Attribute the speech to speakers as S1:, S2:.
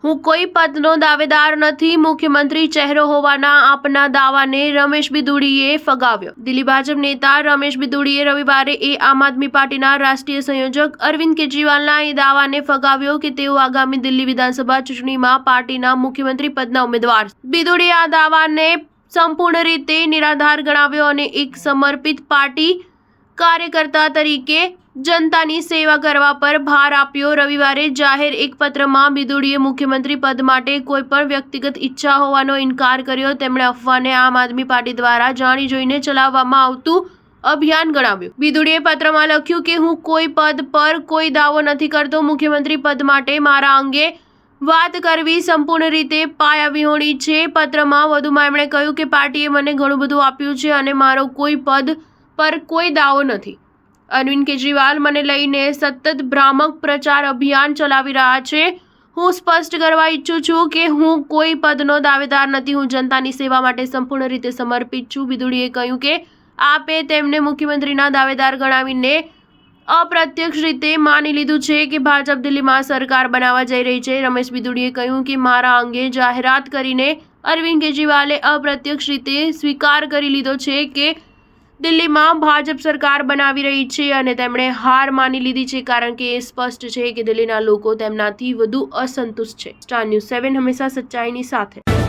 S1: હું કોઈ પદનો દાવેદાર નથી, મુખ્યમંત્રી ચહેરો હોવાના આપના દાવાને રમેશ બિદુડીએ ફગાવ્યો। દિલ્હી ભાજપ નેતા રમેશ બિદુડીએ રવિવારે આમ આદમી પાર્ટીના રાષ્ટ્રીય સંયોજક અરવિંદ કેજરીવાલના એ દાવાને ફગાવ્યો કે તેઓ આગામી દિલ્હી વિધાનસભા ચૂંટણીમાં પાર્ટીના મુખ્યમંત્રી પદના ઉમેદવાર છે। બિદુડીએ આ દાવાને સંપૂર્ણ રીતે નિરાધાર ગણાવ્યો અને એક સમર્પિત પાર્ટી કાર્યકર્તા તરીકે જનતાની સેવા કરવા પર ભાર આપ્યો। રવિવારે જાહેર એક પત્રમાં બિદુડીએ મુખ્યમંત્રી પદ માટે કોઈ પણ વ્યક્તિગત ઈચ્છા હોવાનો ઇનકાર કર્યો। તેમણે અફવાને આમ આદમી પાર્ટી દ્વારા જાણી જોઈને ચલાવવામાં આવતું અભિયાન ગણાવ્યું। બિદુડીએ પત્રમાં લખ્યું કે હું કોઈ પદ પર કોઈ દાવો નથી કરતો। મુખ્યમંત્રી પદ માટે મારા અંગે વાત કરવી સંપૂર્ણ રીતે પાયાવિહોણી છે। પત્રમાં વધુમાં એમણે કહ્યું કે પાર્ટીએ મને ઘણું બધું આપ્યું છે અને મારો કોઈ પદ પર કોઈ દાવો નથી। અરવિંદ કેજરીવાલ મને લઈને સતત ભ્રામક પ્રચાર અભિયાન ચલાવી રહ્યા છે। હું સ્પષ્ટ કરવા ઈચ્છું છું કે હું કોઈ પદનો દાવેદાર નથી, હું જનતાની સેવા માટે સંપૂર્ણ રીતે સમર્પિત છું। બિદુડીએ કહ્યું કે આપે તેમને મુખ્યમંત્રીના દાવેદાર ગણાવીને અપ્રત્યક્ષ રીતે માની લીધું છે કે ભાજપ દિલ્હીમાં સરકાર બનાવવા જઈ રહી છે। રમેશ બિદુડીએ કહ્યું કે મારા અંગે જાહેરાત કરીને અરવિંદ કેજરીવાલે અપ્રત્યક્ષ રીતે સ્વીકાર કરી લીધો છે કે દિલ્હીમાં ભાજપ સરકાર બનાવી રહી છે અને તેમણે હાર માની લીધી છે કારણ કે એ સ્પષ્ટ છે કે દિલ્હીના લોકો તેમનાથી વધુ અસંતુષ્ટ છે। સ્ટાર ન્યૂઝ 7 હંમેશા સચ્ચાઈની સાથે।